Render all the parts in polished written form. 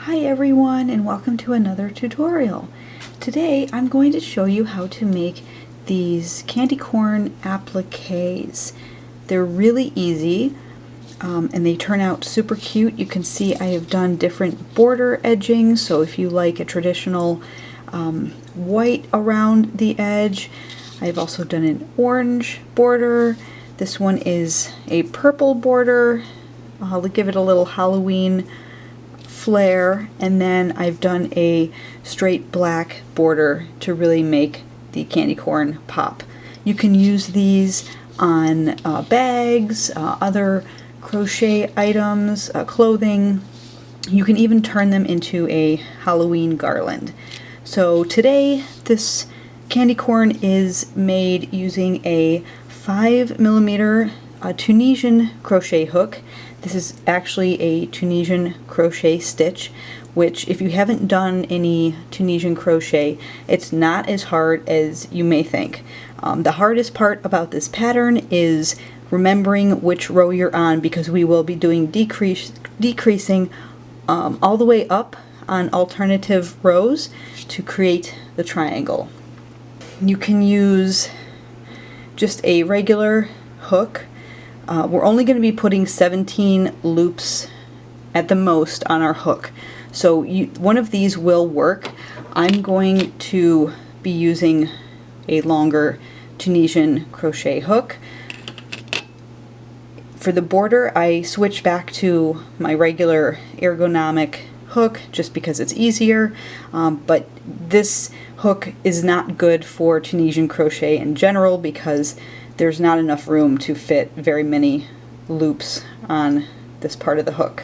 Hi everyone, and welcome to another tutorial. Today I'm going to show you how to make these candy corn appliques. They're really easy and they turn out super cute. You can see I have done different border edging, so if you like a traditional white around the edge, I've also done an orange border. This one is a purple border. I'll give it a little Halloween flare, and then I've done a straight black border to really make the candy corn pop. You can use these on bags, other crochet items, clothing. You can even turn them into a Halloween garland. So today this candy corn is made using a 5mm Tunisian crochet hook. This is actually a Tunisian crochet stitch, which if you haven't done any Tunisian crochet, it's not as hard as you may think. The hardest part about this pattern is remembering which row you're on, because we will be doing decreasing all the way up on alternative rows to create the triangle. You can use just a regular hook. We're only going to be putting 17 loops at the most on our hook, so one of these will work. I'm going to be using a longer Tunisian crochet hook. For the border, I switch back to my regular ergonomic hook just because it's easier, but this hook is not good for Tunisian crochet in general because there's not enough room to fit very many loops on this part of the hook.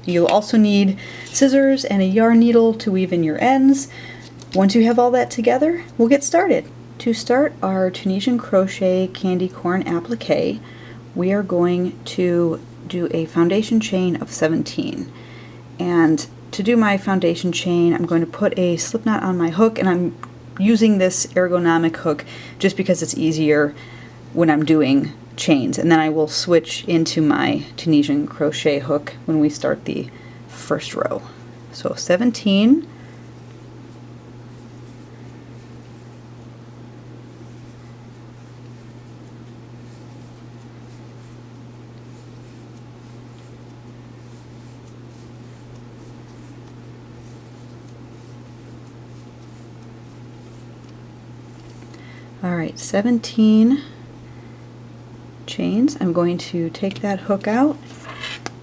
You'll also need scissors and a yarn needle to weave in your ends. Once you have all that together, we'll get started. To start our Tunisian crochet candy corn applique, we are going to do a foundation chain of 17. And to do my foundation chain, I'm going to put a slip knot on my hook, and I'm using this ergonomic hook just because it's easier when I'm doing chains, and then I will switch into my Tunisian crochet hook when we start the first row. So 17, all right, 17 chains. I'm going to take that hook out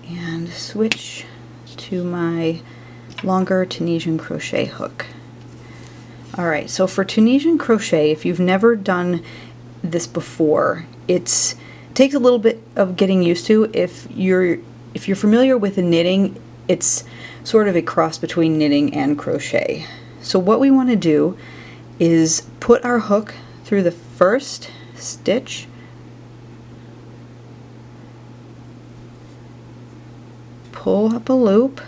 and switch to my longer Tunisian crochet hook. Alright, so for Tunisian crochet, if you've never done this before, it takes a little bit of getting used to. If you're familiar with knitting, it's sort of a cross between knitting and crochet. So what we want to do is put our hook through the first stitch, pull up a loop,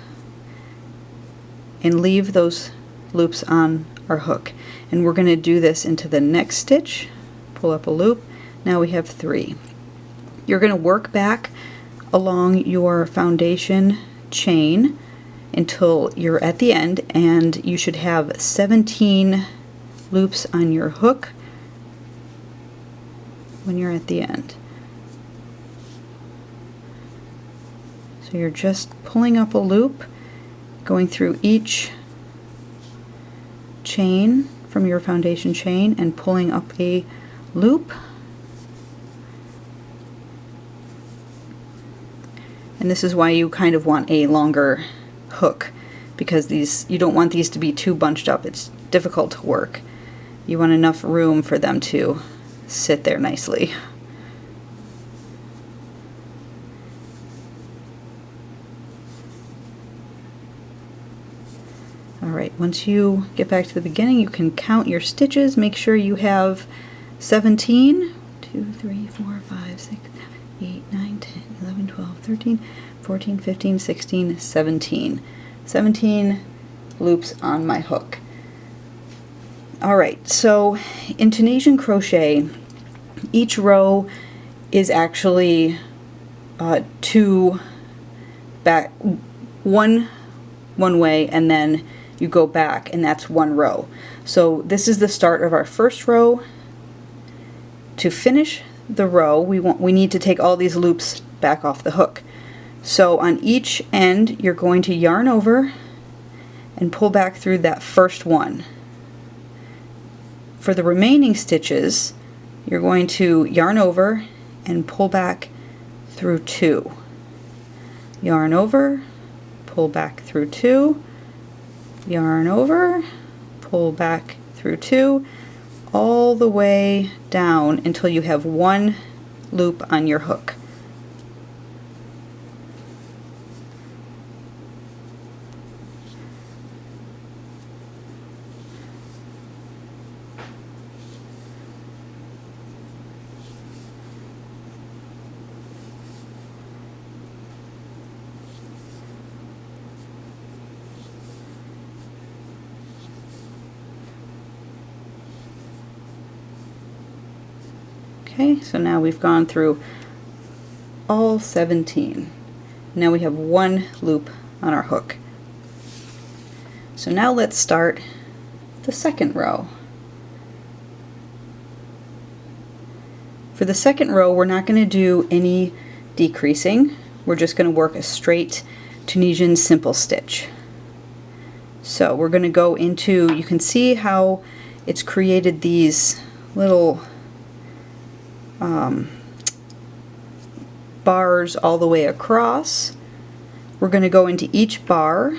and leave those loops on our hook. And we're going to do this into the next stitch, pull up a loop. Now we have 3. You're going to work back along your foundation chain until you're at the end, and you should have 17 loops on your hook when you're at the end. So you're just pulling up a loop, going through each chain from your foundation chain and pulling up a loop. And this is why you kind of want a longer hook, because you don't want these to be too bunched up. It's difficult to work. You want enough room for them to sit there nicely. Alright, once you get back to the beginning, you can count your stitches. Make sure you have 17, 2, 3, 4, 5, 6, 7, 8, 9, 10, 11, 12, 13, 14, 15, 16, 17. 17 loops on my hook. Alright, so in Tunisian crochet, each row is actually one one way and then you go back, and that's one row. So this is the start of our first row. To finish the row, we need to take all these loops back off the hook. So on each end you're going to yarn over and pull back through that first one. For the remaining stitches, you're going to yarn over and pull back through 2. Yarn over, pull back through 2, yarn over, pull back through 2, all the way down until you have one loop on your hook. Okay, so now we've gone through all 17. Now we have one loop on our hook. So now let's start the second row. For the second row, we're not going to do any decreasing. We're just going to work a straight Tunisian simple stitch. So we're going to go into, you can see how it's created these little bars all the way across. We're going to go into each bar.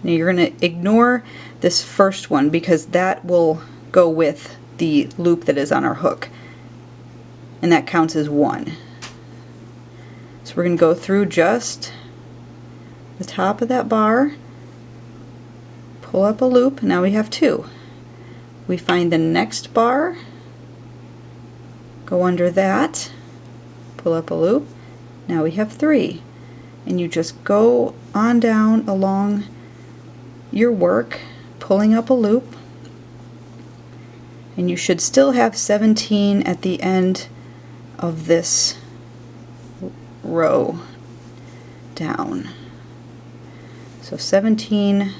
Now you're going to ignore this first one because that will go with the loop that is on our hook, and that counts as 1. So we're going to go through just the top of that bar, pull up a loop. Now we have 2. We find the next bar, go under that, pull up a loop. Now we have 3. And you just go on down along your work, pulling up a loop. And you should still have 17 at the end of this row down. So 17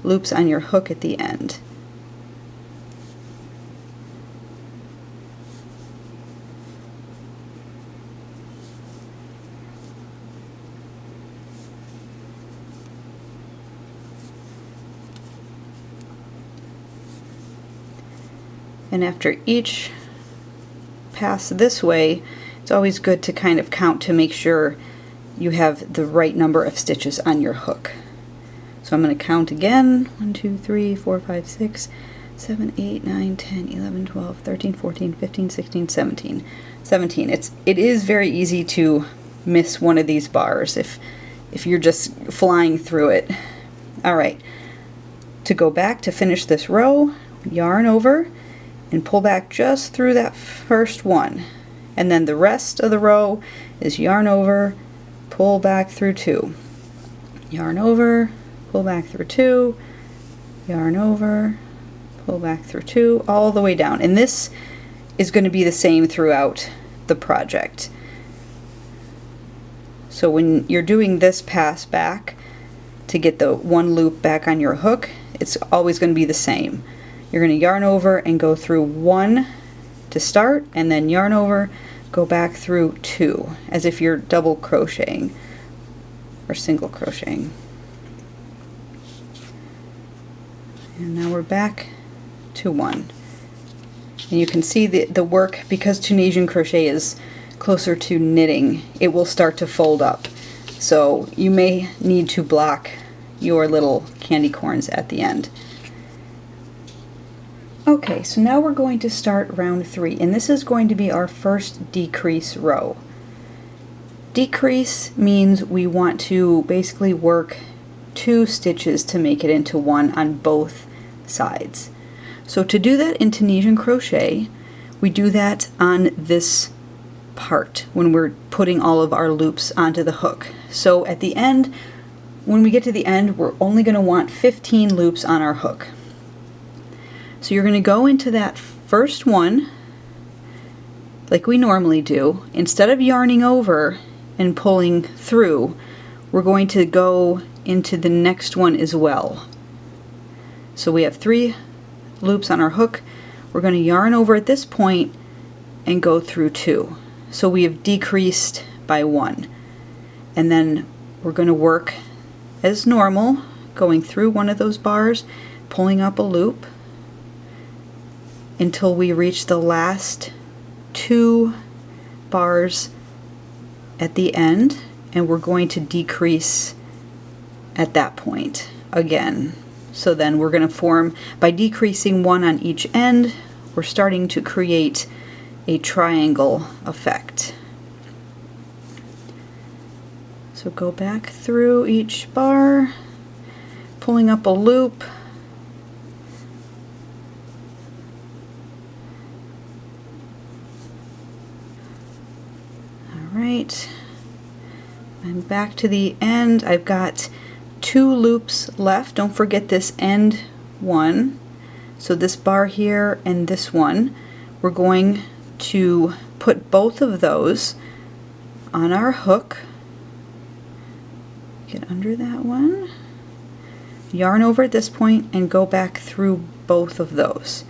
loops on your hook at the end. And after each pass this way, it's always good to kind of count to make sure you have the right number of stitches on your hook. So I'm going to count again. 1, 2, 3, 4, 5, 6, 7, 8, 9, 10, 11, 12, 13, 14, 15, 16, 17. 17. It is very easy to miss one of these bars if you're just flying through it. Alright, to go back to finish this row, yarn over and pull back just through that first one, and then the rest of the row is yarn over, pull back through 2, yarn over, pull back through 2, yarn over, pull back through 2, all the way down. And this is going to be the same throughout the project. So when you're doing this pass back to get the one loop back on your hook, it's always going to be the same. You're going to yarn over and go through 1 to start, and then yarn over, go back through 2, as if you're double crocheting or single crocheting. And now we're back to 1. And you can see the work, because Tunisian crochet is closer to knitting, it will start to fold up. So you may need to block your little candy corns at the end. Okay, so now we're going to start round 3, and this is going to be our first decrease row. Decrease means we want to basically work 2 stitches to make it into 1 on both sides. So to do that in Tunisian crochet, we do that on this part when we're putting all of our loops onto the hook. So at the end, when we get to the end, we're only going to want 15 loops on our hook. So you're going to go into that first one like we normally do. Instead of yarning over and pulling through, we're going to go into the next one as well. So we have 3 loops on our hook. We're going to yarn over at this point and go through 2. So we have decreased by 1. And then we're going to work as normal, going through one of those bars, pulling up a loop until we reach the last 2 bars at the end, and we're going to decrease at that point again. So then we're going to form, by decreasing 1 on each end, we're starting to create a triangle effect. So go back through each bar, pulling up a loop. Alright, I'm back to the end. I've got 2 loops left. Don't forget this end one. So this bar here and this one, we're going to put both of those on our hook. Get under that one, yarn over at this point, and go back through both of those.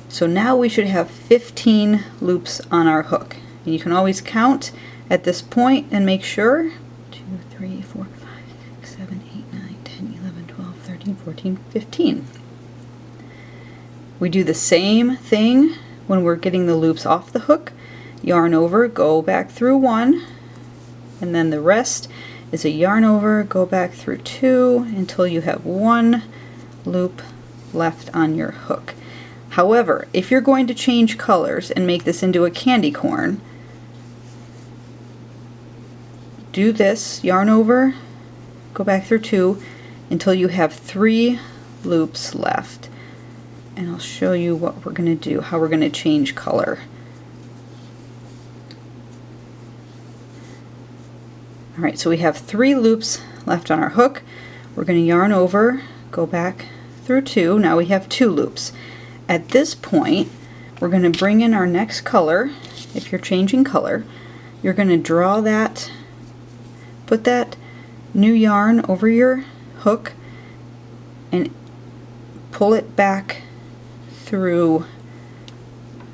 So now we should have 15 loops on our hook. And you can always count at this point and make sure. 2, 3, 4, 5, 6, 7, 8, 9, 10, 11, 12, 13, 14, 15. We do the same thing when we're getting the loops off the hook. Yarn over, go back through 1, and then the rest is a yarn over, go back through 2 until you have 1 loop left on your hook. However, if you're going to change colors and make this into a candy corn, do this, yarn over, go back through 2 until you have 3 loops left. And I'll show you what we're going to do, how we're going to change color. Alright, so we have 3 loops left on our hook. We're going to yarn over, go back through 2. Now we have 2 loops. At this point, we're going to bring in our next color. If you're changing color, you're going to draw that, put that new yarn over your hook and pull it back through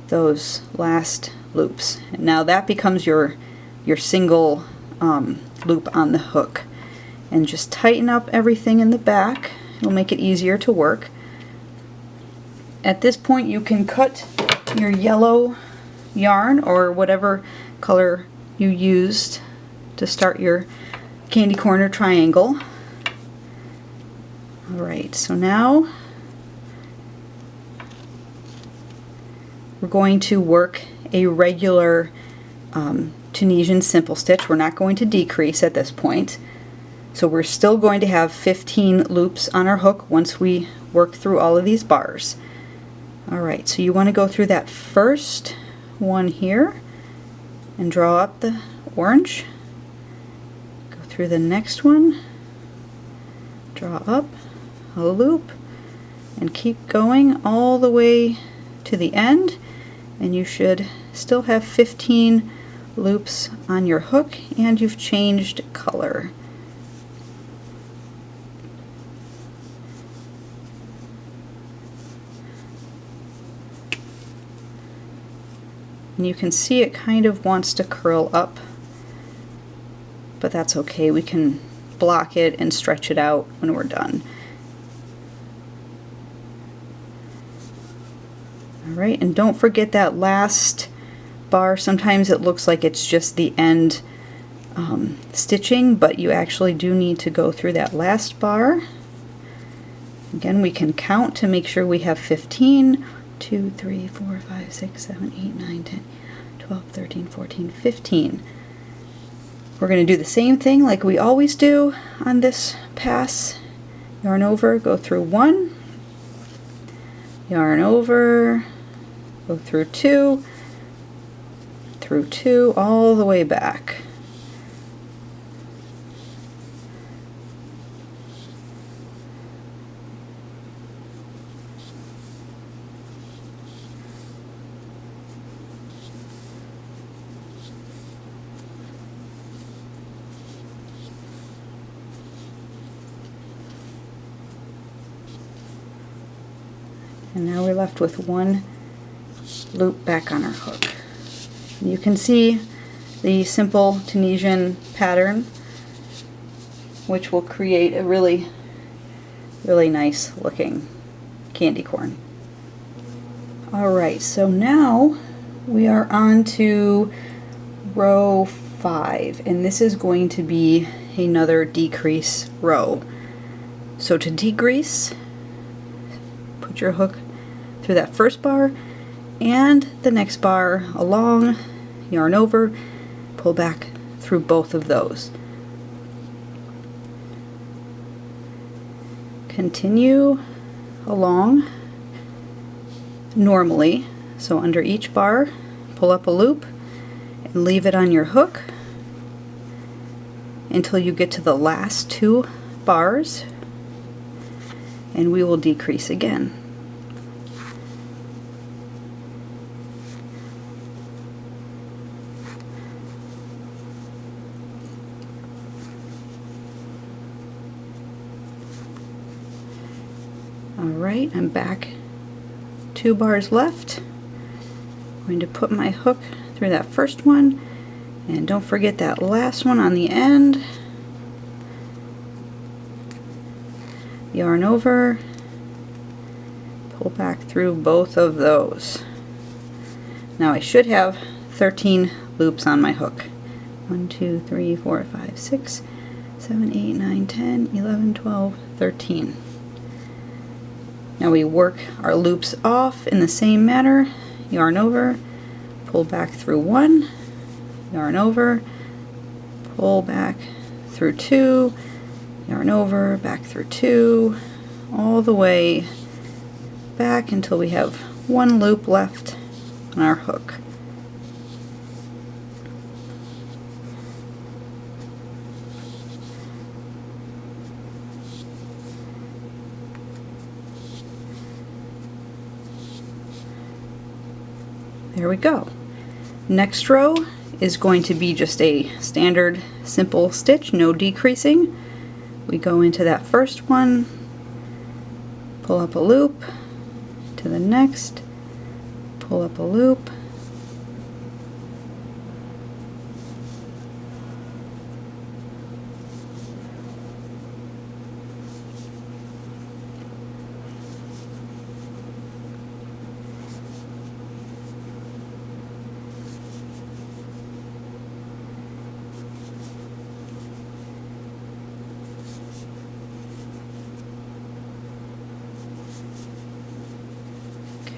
those last loops. And now that becomes your single loop on the hook. And just tighten up everything in the back. It'll make it easier to work. At this point you can cut your yellow yarn or whatever color you used to start your candy corn or triangle. Alright, so now we're going to work a regular Tunisian simple stitch. We're not going to decrease at this point. So we're still going to have 15 loops on our hook once we work through all of these bars. Alright, so you want to go through that first one here and draw up the orange. Go through the next one, draw up a loop, and keep going all the way to the end, and you should still have 15 loops on your hook, and you've changed color. And you can see it kind of wants to curl up, but that's okay. We can block it and stretch it out when we're done. Alright, and don't forget that last bar. Sometimes it looks like it's just the end stitching, but you actually do need to go through that last bar. Again, we can count to make sure we have 15. 2, 3, 4, 5, 6, 7, 8, 9, 10, 12, 13, 14, 15. We're going to do the same thing like we always do on this pass. Yarn over, go through 1, yarn over, go through 2, all the way back. And now we're left with one loop back on our hook. And you can see the simple Tunisian pattern, which will create a really nice looking candy corn. Alright, so now we are on to row 5, and this is going to be another decrease row. So to decrease, put your hook through that first bar and the next bar along, yarn over, pull back through both of those. Continue along normally, so under each bar pull up a loop and leave it on your hook until you get to the last 2 bars, and we will decrease again. Alright, I'm back, 2 bars left. I'm going to put my hook through that first one, and don't forget that last one on the end. Yarn over, pull back through both of those. Now I should have 13 loops on my hook. 1, 2, 3, 4, 5, 6, 7, 8, 9, 10, 11, 12, 13. Now we work our loops off in the same manner. Yarn over, pull back through 1, yarn over, pull back through 2, yarn over, back through 2, all the way back until we have 1 loop left on our hook. There we go. Next row is going to be just a standard simple stitch, no decreasing. We go into that first one, pull up a loop, to the next, pull up a loop,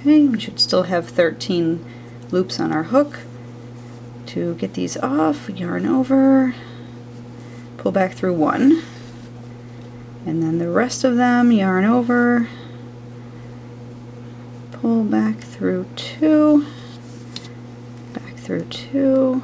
okay, we should still have 13 loops on our hook. To get these off, yarn over, pull back through 1, and then the rest of them yarn over, pull back through 2, back through 2,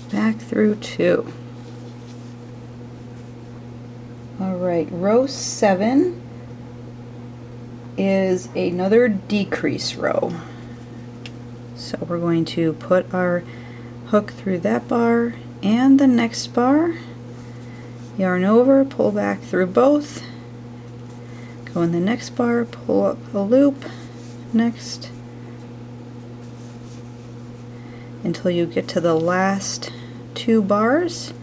back through 2. Alright, row 7 is another decrease row. So we're going to put our hook through that bar and the next bar, yarn over, pull back through both, go in the next bar, pull up a loop, next, until you get to the last 2 bars.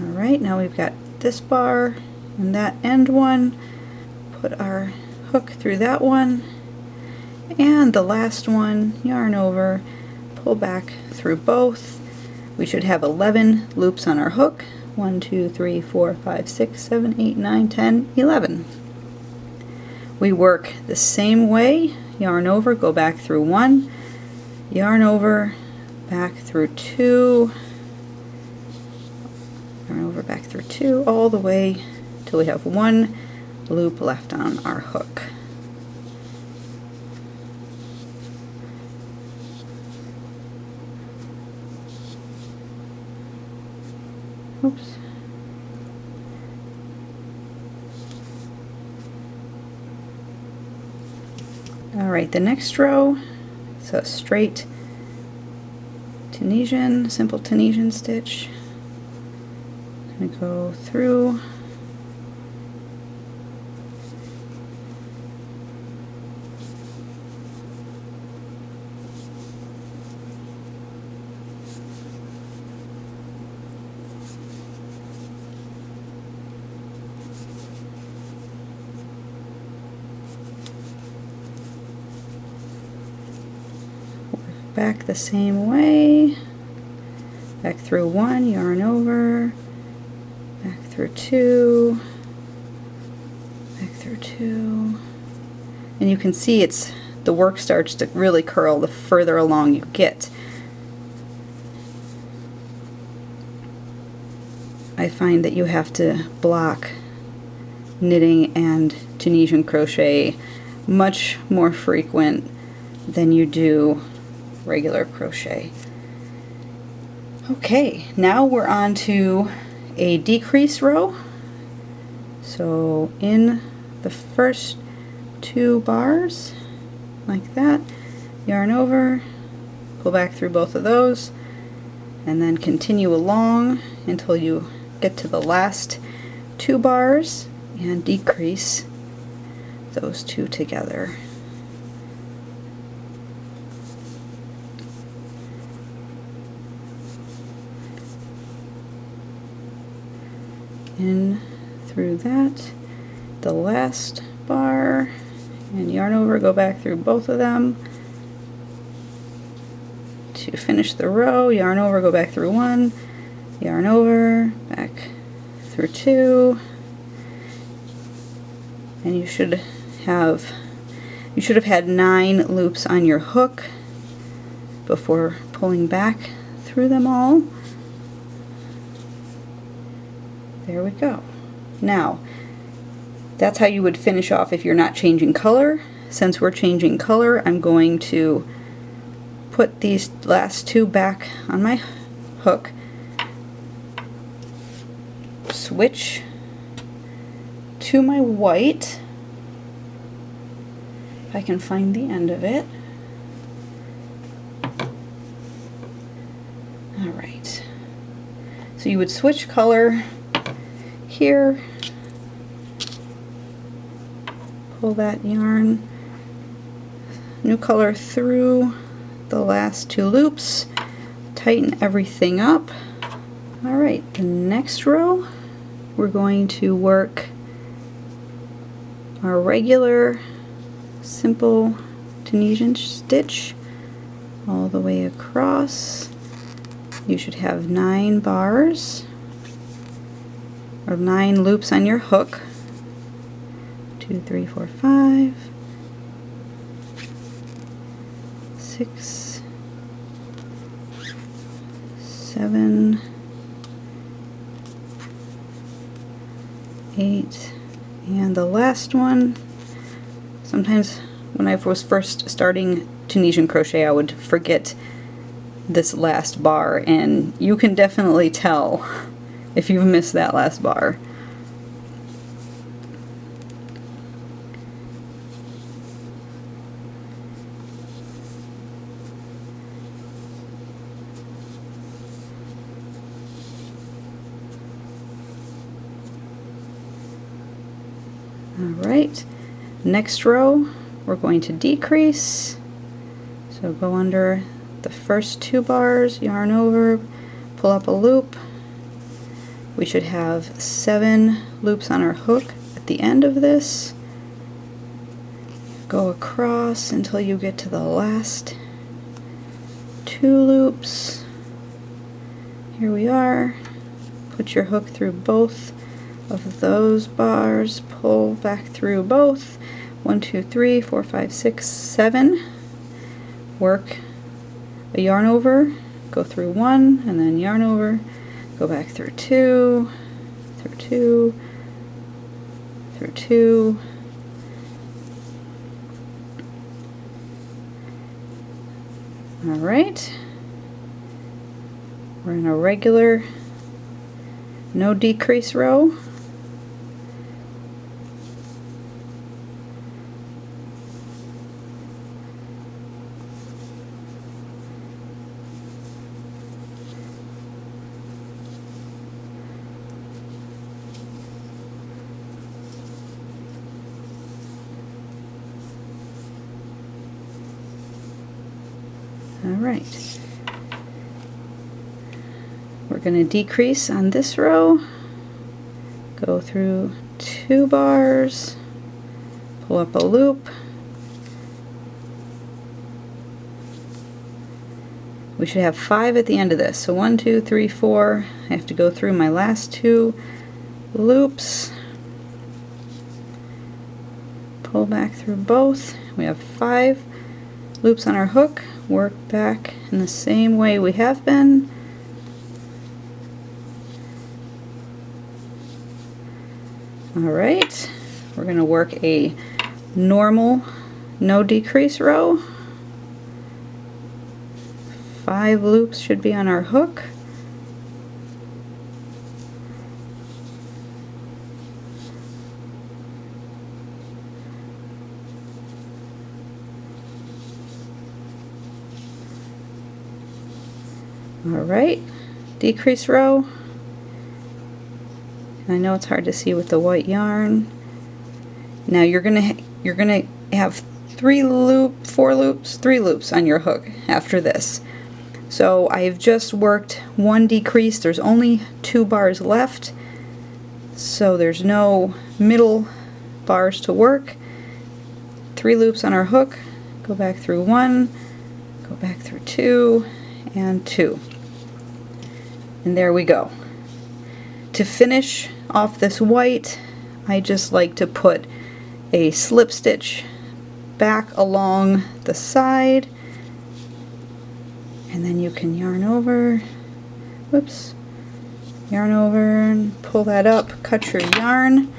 Alright, now we've got this bar and that end one, put our hook through that one, and the last one, yarn over, pull back through both. We should have 11 loops on our hook. 1, 2, 3, 4, 5, 6, 7, 8, 9, 10, 11. We work the same way, yarn over, go back through 1, yarn over, back through 2, yarn over, back through 2, all the way till we have 1 loop left on our hook. Oops. Alright, the next row is a straight Tunisian, simple Tunisian stitch. I'm going to go through. Back the same way, back through one, yarn over, back through two, back through two, and you can see the work starts to really curl the further along you get. I find that you have to block knitting and Tunisian crochet much more frequent than you do regular crochet. Okay, now we're on to a decrease row. So in the first 2 bars, like that, yarn over, pull back through both of those, and then continue along until you get to the last 2 bars and decrease those 2 together. In through that, the last bar, and yarn over, go back through both of them to finish the row, yarn over, go back through 1, yarn over, back through 2, and you should have had 9 loops on your hook before pulling back through them all. There we go. Now, that's how you would finish off if you're not changing color. Since we're changing color, I'm going to put these last 2 back on my hook, switch to my white, if I can find the end of it. Alright, so you would switch color here, pull that yarn, new color through the last 2 loops, tighten everything up. Alright, the next row we're going to work our regular simple Tunisian stitch all the way across. You should have 9 bars or 9 loops on your hook. 2, 3, 4, 5, 6, 7, 8, and the last one. Sometimes when I was first starting Tunisian crochet, I would forget this last bar, and you can definitely tell if you've missed that last bar. Alright, next row we're going to decrease. So go under the first 2 bars, yarn over, pull up a loop. We should have 7 loops on our hook at the end of this. Go across until you get to the last 2 loops. Here we are. Put your hook through both of those bars, pull back through both. 1, 2, 3, 4, 5, 6, 7. Work a yarn over, go through 1, and then yarn over, go back through 2, through 2, through 2. Alright, we're in a regular no decrease row. Alright, we're going to decrease on this row, go through 2 bars, pull up a loop. We should have 5 at the end of this, so 1, 2, 3, 4. I have to go through my last 2 loops, pull back through both. We have 5 loops on our hook. Work back in the same way we have been. Alright, we're going to work a normal no decrease row. 5 loops should be on our hook. Alright, decrease row. I know it's hard to see with the white yarn. Now you're gonna have 3 loops on your hook after this. So I've just worked 1 decrease. There's only 2 bars left, so there's no middle bars to work. 3 loops on our hook. Go back through 1, go back through 2, and 2. And there we go. To finish off this white, I just like to put a slip stitch back along the side, and then you can yarn over, whoops, yarn over and pull that up, cut your yarn,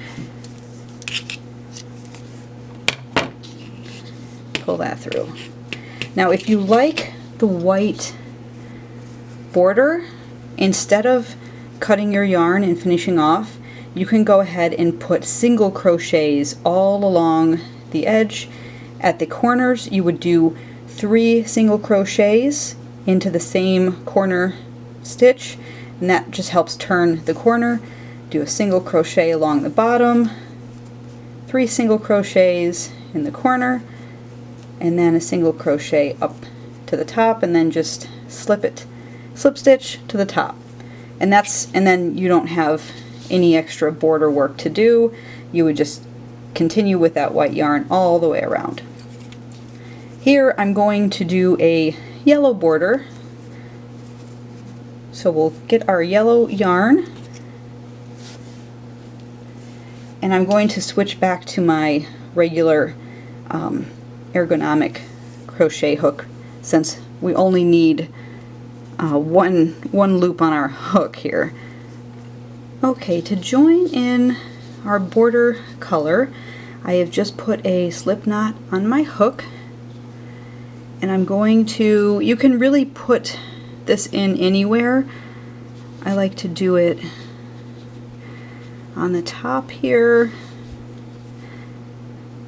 pull that through. Now if you like the white border, instead of cutting your yarn and finishing off, you can go ahead and put single crochets all along the edge. At the corners you would do 3 single crochets into the same corner stitch, and that just helps turn the corner. Do a single crochet along the bottom, 3 single crochets in the corner, and then a single crochet up to the top, and then just slip stitch to the top. And then you don't have any extra border work to do. You would just continue with that white yarn all the way around. Here I'm going to do a yellow border. So we'll get our yellow yarn, and I'm going to switch back to my regular ergonomic crochet hook, since we only need one loop on our hook here. Okay, to join in our border color, I have just put a slip knot on my hook, and I'm going to, you can really put this in anywhere. I like to do it on the top here,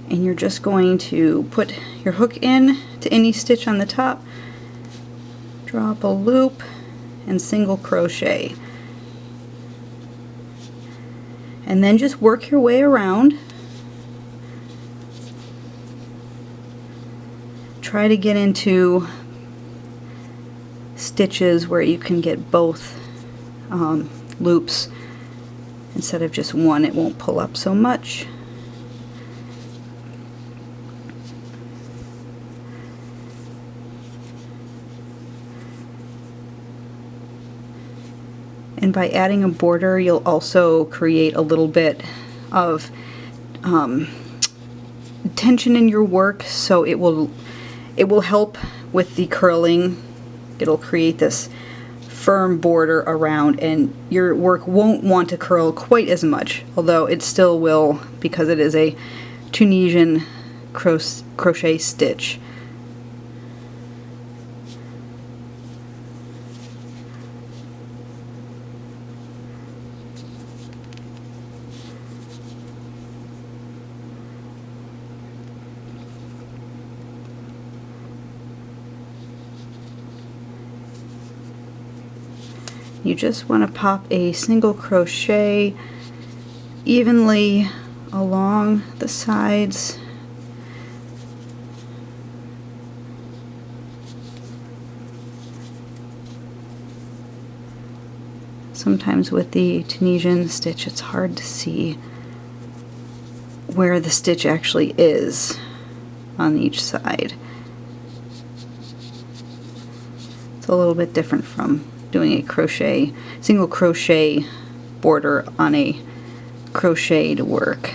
and you're just going to put your hook in to any stitch on the top, drop a loop, and single crochet, and then just work your way around. Try to get into stitches where you can get both loops instead of just one. It won't pull up so much. And by adding a border, you'll also create a little bit of tension in your work, so it will help with the curling. It'll create this firm border around, and your work won't want to curl quite as much, although it still will, because it is a Tunisian crochet stitch. you just want to pop a single crochet evenly along the sides. Sometimes with the Tunisian stitch it's hard to see where the stitch actually is on each side. It's a little bit different from doing a single crochet border on a crocheted work.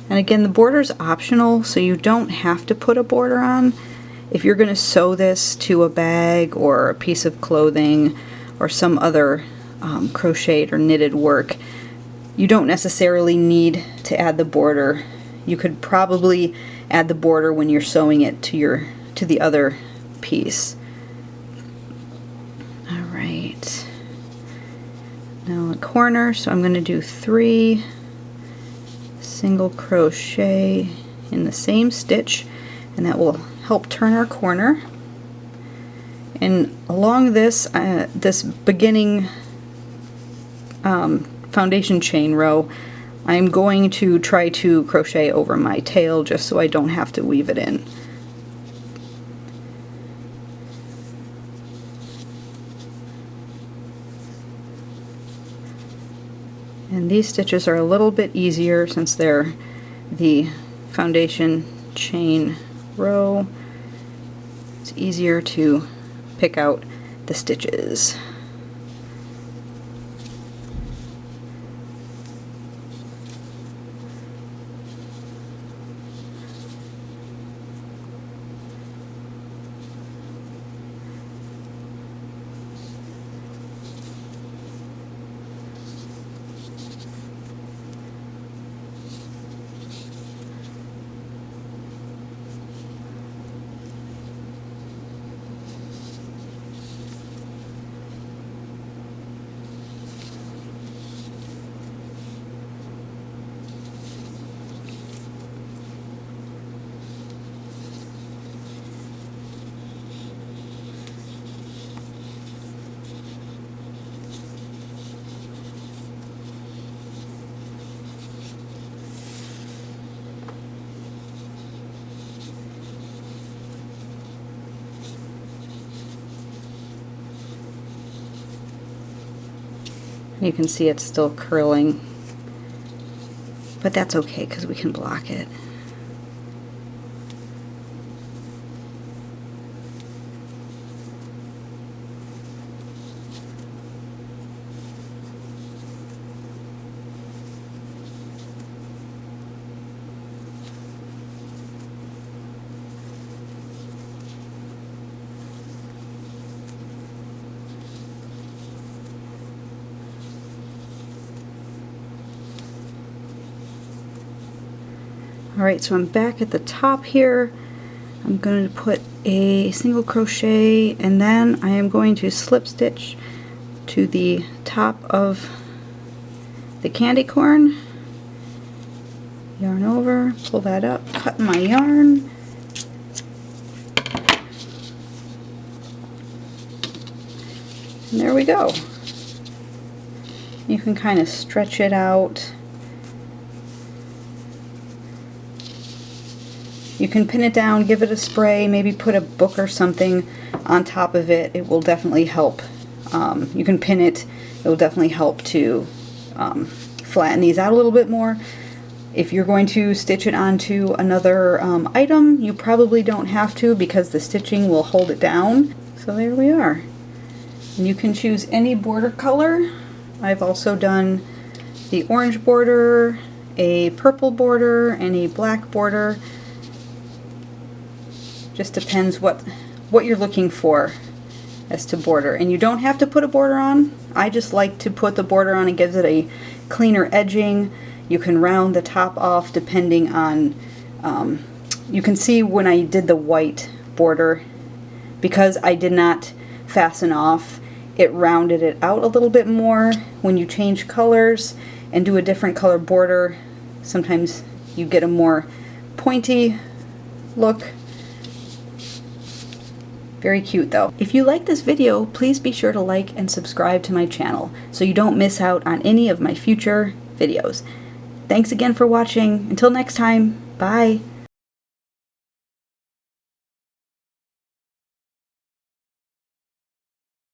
And again, the border is optional, so you don't have to put a border on. If you're going to sew this to a bag or a piece of clothing or some other crocheted or knitted work, you don't necessarily need to add the border. You could probably add the border when you're sewing it to the other piece. Alright, now a corner, so I'm going to do 3 single crochet in the same stitch, and that will help turn our corner. And along this this beginning foundation chain row, I'm going to try to crochet over my tail just so I don't have to weave it in. And these stitches are a little bit easier since they're the foundation chain row. It's easier to pick out the stitches. You can see it's still curling, but that's okay because we can block it. Alright, so I'm back at the top here. I'm going to put a single crochet, and then I am going to slip stitch to the top of the candy corn. Yarn over, pull that up, cut my yarn. And there we go. You can kind of stretch it out. You can pin it down, give it a spray, maybe put a book or something on top of it. It will definitely help. You can pin it. It will definitely help to flatten these out a little bit more. If you're going to stitch it onto another item, you probably don't have to because the stitching will hold it down. So there we are. And you can choose any border color. I've also done the orange border, a purple border, and a black border. Just depends what you're looking for as to border. And you don't have to put a border on. I just like to put the border on. It gives it a cleaner edging. You can round the top off depending on, you can see when I did the white border, because I did not fasten off, it rounded it out a little bit more. When you change colors and do a different color border, sometimes you get a more pointy look. Very cute though. If you like this video, please be sure to like and subscribe to my channel so you don't miss out on any of my future videos. Thanks again for watching. Until next time, bye!